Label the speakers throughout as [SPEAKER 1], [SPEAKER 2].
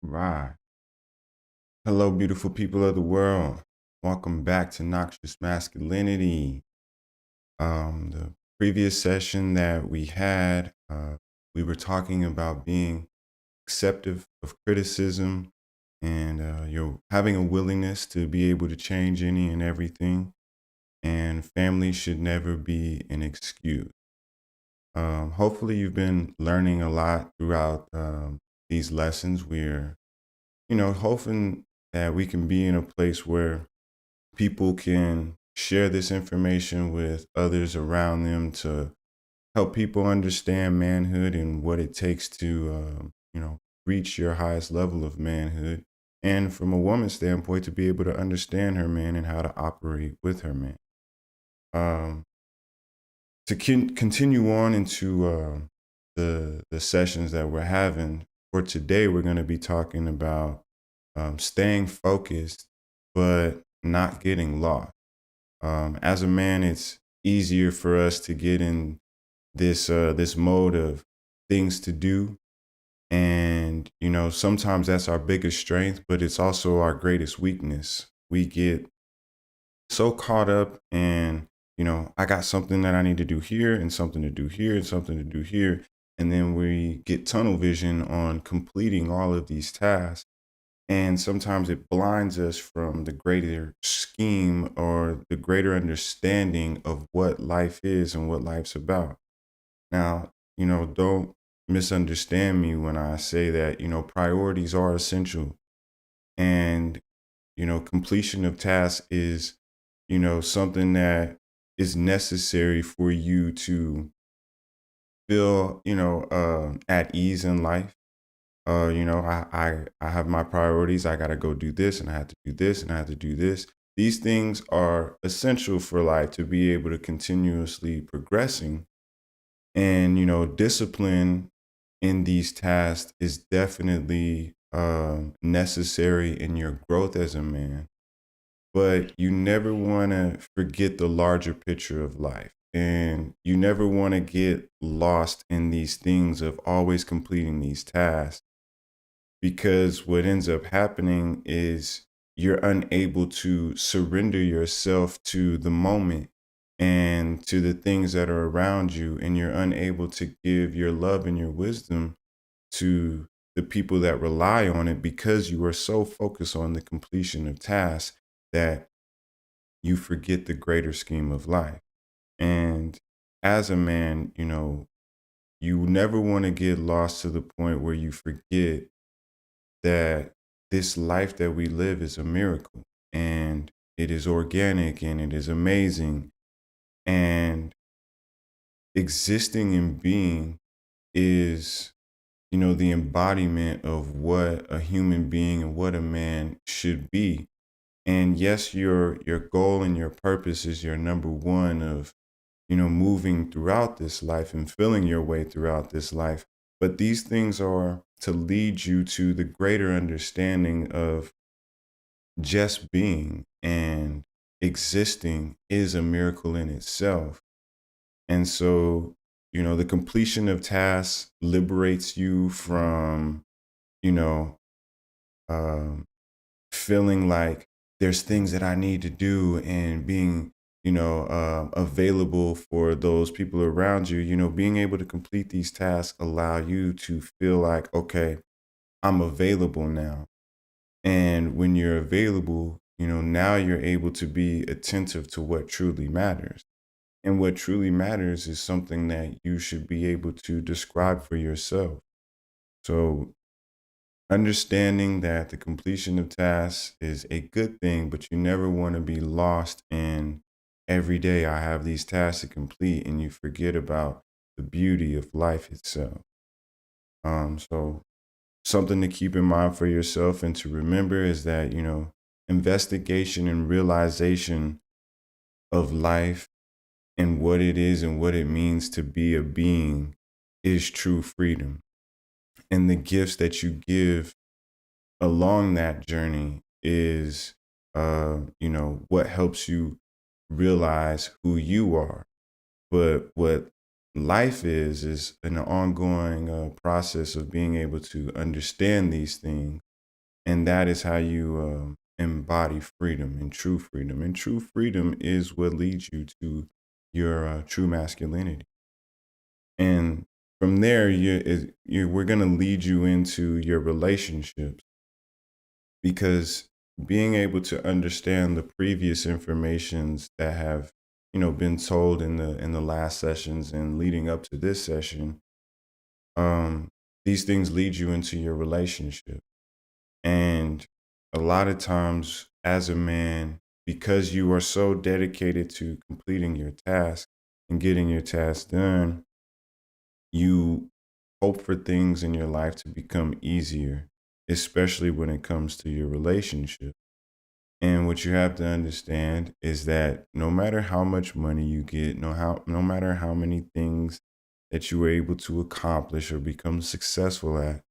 [SPEAKER 1] Right. Hello, beautiful people of the world. Welcome back to Noxious Masculinity. The previous session that we had, we were talking about being acceptive of criticism and you're having a willingness to be able to change any and everything. And family should never be an excuse. Hopefully, you've been learning a lot throughout these lessons. We're hoping that we can be in a place where people can share this information with others around them to help people understand manhood and what it takes to, reach your highest level of manhood. And from a woman's standpoint, to be able to understand her man and how to operate with her man. Um, to continue on into the sessions that we're having for today, we're going to be talking about staying focused, but not getting lost. As a man, it's easier for us to get in this mode of things to do, and sometimes that's our biggest strength, but it's also our greatest weakness. We get so caught up in, I got something that I need to do here and something to do here and something to do here. And then we get tunnel vision on completing all of these tasks. And sometimes it blinds us from the greater scheme or the greater understanding of what life is and what life's about. Now, don't misunderstand me when I say that, priorities are essential. And completion of tasks is, something that is necessary for you to feel, at ease in life. I have my priorities. I got to go do this and I have to do this and I have to do this. These things are essential for life to be able to continuously progressing. And, discipline in these tasks is definitely necessary in your growth as a man, but you never want to forget the larger picture of life. And you never want to get lost in these things of always completing these tasks, because what ends up happening is you're unable to surrender yourself to the moment and to the things that are around you. And you're unable to give your love and your wisdom to the people that rely on it, because you are so focused on the completion of tasks that you forget the greater scheme of life. And as a man, you never want to get lost to the point where you forget that this life that we live is a miracle, and it is organic and it is amazing. And existing and being is, the embodiment of what a human being and what a man should be. And yes, your goal and your purpose is your number one of, moving throughout this life and feeling your way throughout this life. But these things are to lead you to the greater understanding of just being and existing is a miracle in itself. And so, the completion of tasks liberates you from, you know, um, feeling like there's things that I need to do, and being, available for those people around you. Being able to complete these tasks allow you to feel like, okay, I'm available now. And when you're available, now you're able to be attentive to what truly matters. And what truly matters is something that you should be able to describe for yourself. So understanding that the completion of tasks is a good thing, but you never want to be lost in every day I have these tasks to complete, and you forget about the beauty of life itself. So something to keep in mind for yourself and to remember is that, investigation and realization of life and what it is and what it means to be a being is true freedom. And the gifts that you give along that journey is, what helps you realize who you are. But what life is an ongoing process of being able to understand these things And that is how you embody freedom and true freedom. And true freedom is what leads you to your true masculinity. And from there, we're going to lead you into your relationships, because being able to understand the previous informations that have been told in the last sessions and leading up to this session, um, these things lead you into your relationship. And a lot of times, as a man, because you are so dedicated to completing your task and getting your task done, you hope for things in your life to become easier, especially when it comes to your relationship. And what you have to understand is that no matter how much money you get, no matter how many things that you were able to accomplish or become successful at,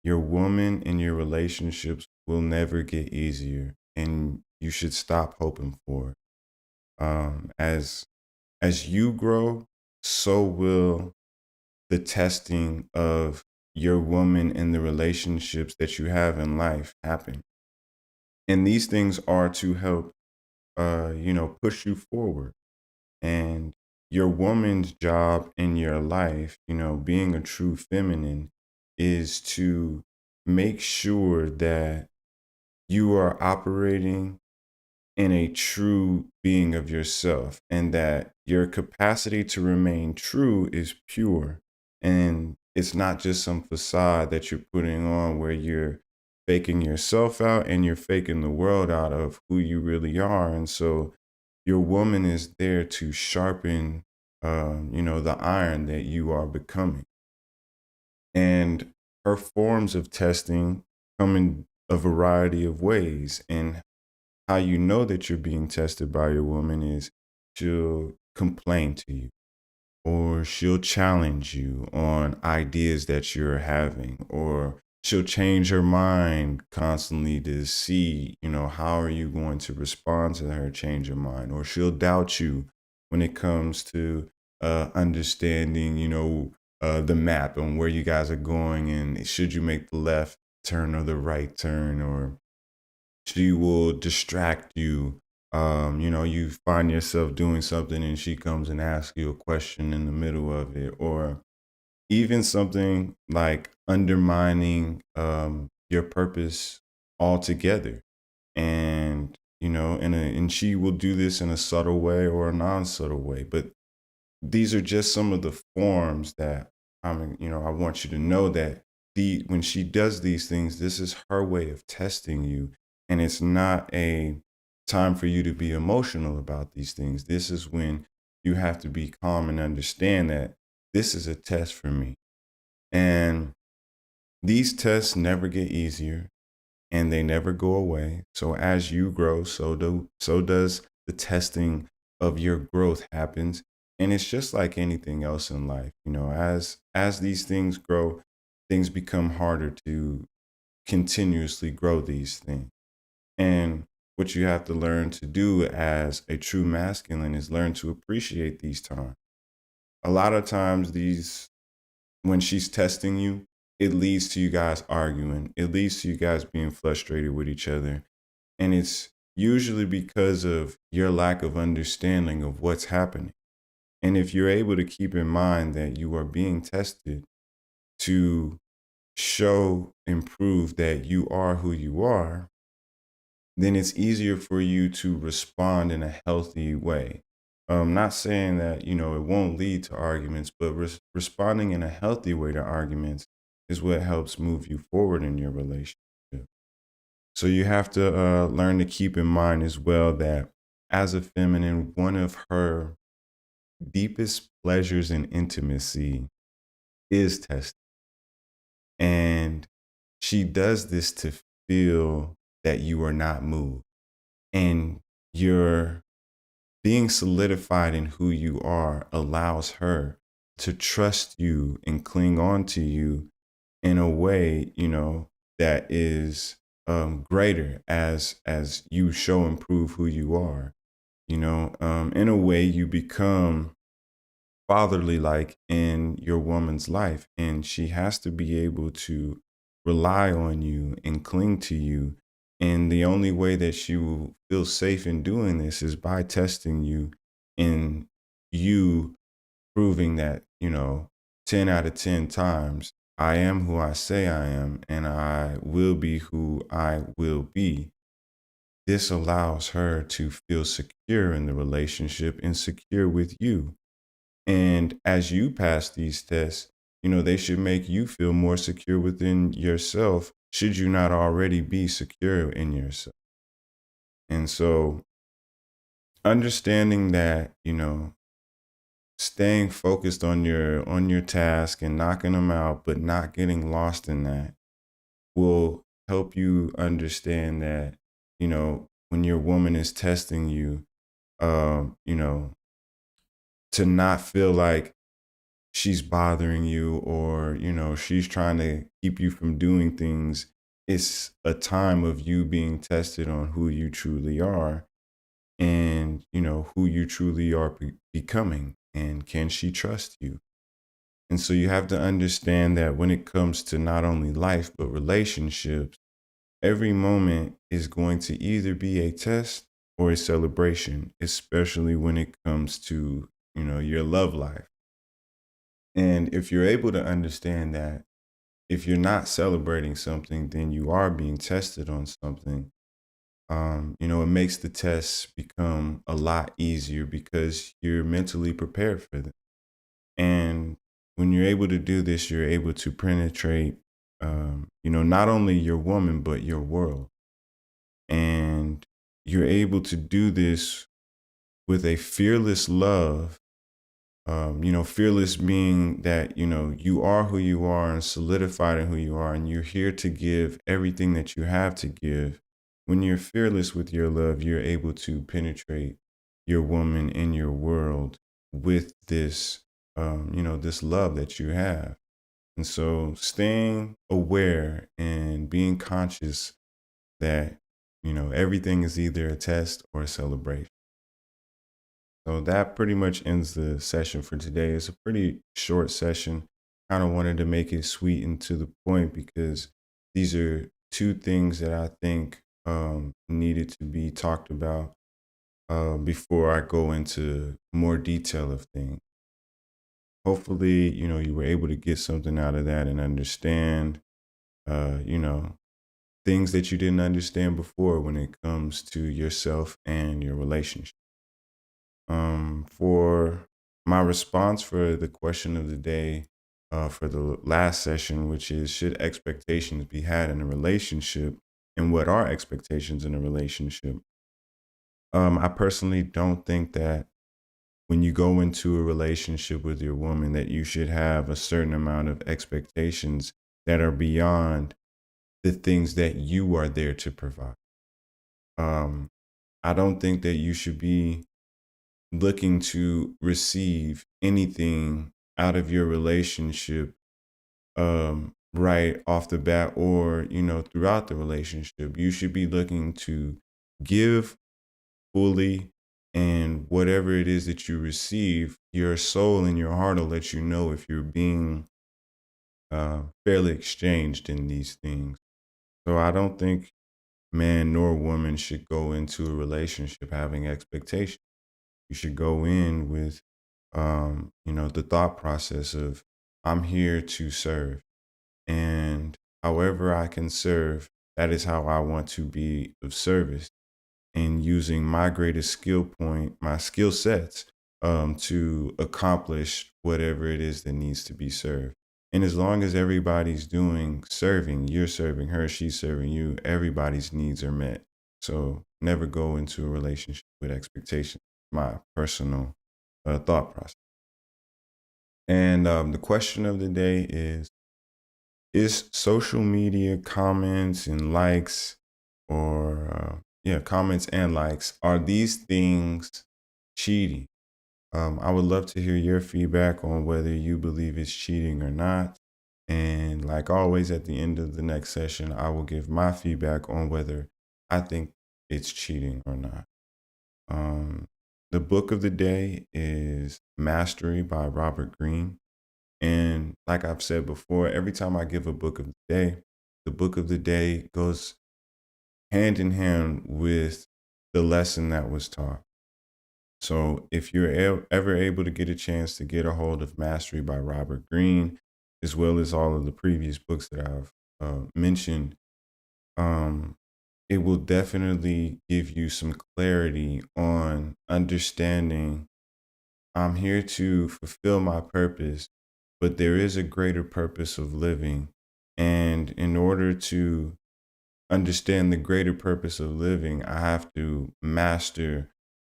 [SPEAKER 1] your woman in your relationships will never get easier, and you should stop hoping for it. As you grow, so will the testing of your woman and the relationships that you have in life happen. And these things are to help, push you forward. And your woman's job in your life, being a true feminine, is to make sure that you are operating in a true being of yourself, and that your capacity to remain true is pure, and it's not just some facade that you're putting on where you're faking yourself out and you're faking the world out of who you really are. And so your woman is there to sharpen the iron that you are becoming. And her forms of testing come in a variety of ways. And how you know that you're being tested by your woman is she'll complain to you, or she'll challenge you on ideas that you're having, or she'll change her mind constantly to see, how are you going to respond to her change of mind, or she'll doubt you when it comes to understanding, the map and where you guys are going, and should you make the left turn or the right turn, or she will distract you. You find yourself doing something and she comes and asks you a question in the middle of it, or even something like undermining your purpose altogether. And and she will do this in a subtle way or a non-subtle way, but these are just some of the forms that I want you to know that when she does these things, this is her way of testing you. And it's not a time for you to be emotional about these things. This is when you have to be calm and understand that this is a test for me. And these tests never get easier, and they never go away. So as you grow, so does the testing of your growth happens. And it's just like anything else in life, as these things grow, things become harder to continuously grow these things. And what you have to learn to do as a true masculine is learn to appreciate these times. A lot of times when she's testing you, it leads to you guys arguing. It leads to you guys being frustrated with each other. And it's usually because of your lack of understanding of what's happening. And if you're able to keep in mind that you are being tested to show and prove that you are who you are, then it's easier for you to respond in a healthy way. Not saying that, it won't lead to arguments, but responding in a healthy way to arguments is what helps move you forward in your relationship. So you have to learn to keep in mind as well that as a feminine, one of her deepest pleasures in intimacy is testing. And she does this to feel that you are not moved, and you're being solidified in who you are allows her to trust you and cling on to you in a way, that is greater as you show and prove who you are. In a way, you become fatherly like in your woman's life, and she has to be able to rely on you and cling to you. And the only way that she will feel safe in doing this is by testing you and you proving that, 10 out of 10 times, I am who I say I am and I will be who I will be. This allows her to feel secure in the relationship and secure with you. And as you pass these tests, they should make you feel more secure within yourself, should you not already be secure in yourself. And so understanding that, staying focused on your task and knocking them out, but not getting lost in that will help you understand that, when your woman is testing you, um, you know, to not feel like she's bothering you or she's trying to keep you from doing things. It's a time of you being tested on who you truly are and who you truly are becoming, and can she trust you. And so you have to understand that when it comes to not only life but relationships, every moment is going to either be a test or a celebration, especially when it comes to your love life. And if you're able to understand that, if you're not celebrating something, then you are being tested on something. It makes the tests become a lot easier because you're mentally prepared for them. And when you're able to do this, you're able to penetrate, not only your woman, but your world. And you're able to do this with a fearless love. Fearless being that, you are who you are and solidified in who you are, and you're here to give everything that you have to give. When you're fearless with your love, you're able to penetrate your woman in your world with this, this love that you have. And so staying aware and being conscious that, everything is either a test or a celebration. So that pretty much ends the session for today. It's a pretty short session. Kind of wanted to make it sweet and to the point because these are two things that I think needed to be talked about before I go into more detail of things. Hopefully, you were able to get something out of that and understand, uh, you know, things that you didn't understand before when it comes to yourself and your relationship. For my response for the question of the day, for the last session, which is, should expectations be had in a relationship, and what are expectations in a relationship? I personally don't think that when you go into a relationship with your woman, that you should have a certain amount of expectations that are beyond the things that you are there to provide. Um, I don't think that you should be looking to receive anything out of your relationship right off the bat, or throughout the relationship. You should be looking to give fully, and whatever it is that you receive, your soul and your heart will let you know if you're being fairly exchanged in these things. So I don't think man nor woman should go into a relationship having expectations. You should go in with the thought process of, I'm here to serve, and however I can serve, that is how I want to be of service, and using my greatest skill point, my skill sets, to accomplish whatever it is that needs to be served. And as long as everybody's doing serving, you're serving her, she's serving you, everybody's needs are met. So never go into a relationship with expectations. My personal thought process. And the question of the day is social media comments and likes, or comments and likes, are these things cheating? I would love to hear your feedback on whether you believe it's cheating or not. And like always, at the end of the next session, I will give my feedback on whether I think it's cheating or not. Um, the book of the day is Mastery by Robert Greene. And like I've said before, every time I give a book of the day, the book of the day goes hand in hand with the lesson that was taught. So if you're ever able to get a chance to get a hold of Mastery by Robert Greene, as well as all of the previous books that I've mentioned, um, it will definitely give you some clarity on understanding I'm here to fulfill my purpose, but there is a greater purpose of living. And in order to understand the greater purpose of living, I have to master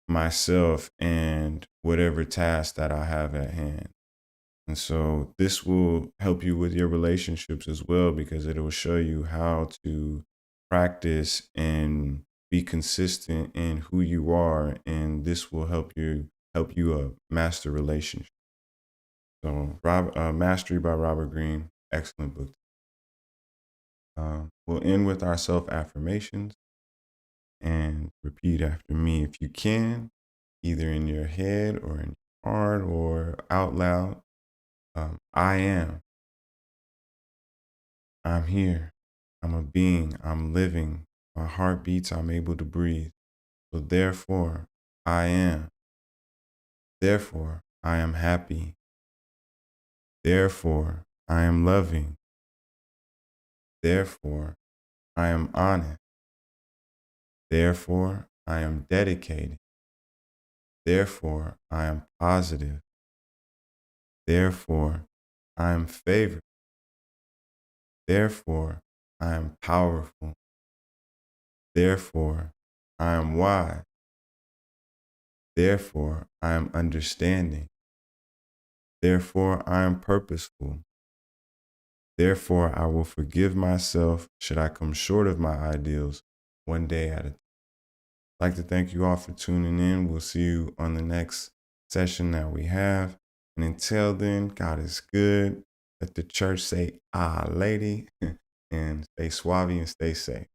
[SPEAKER 1] myself and whatever task that I have at hand. And so this will help you with your relationships as well, because it will show you how to practice and be consistent in who you are. And this will help you master relationships. So Mastery by Robert Greene, excellent book. We'll end with our self affirmations and repeat after me if you can, either in your head or in your heart or out loud. I am. I'm here. I'm a being. I'm living. My heart beats. I'm able to breathe. So therefore, I am. Therefore, I am happy. Therefore, I am loving. Therefore, I am honest. Therefore, I am dedicated. Therefore, I am positive. Therefore, I am favored. Therefore, I am powerful. Therefore, I am wise. Therefore, I am understanding. Therefore, I am purposeful. Therefore, I will forgive myself should I come short of my ideals one day at a time. I'd like to thank you all for tuning in. We'll see you on the next session that we have. And until then, God is good. Let the church say, ah, lady, and stay suave and stay safe.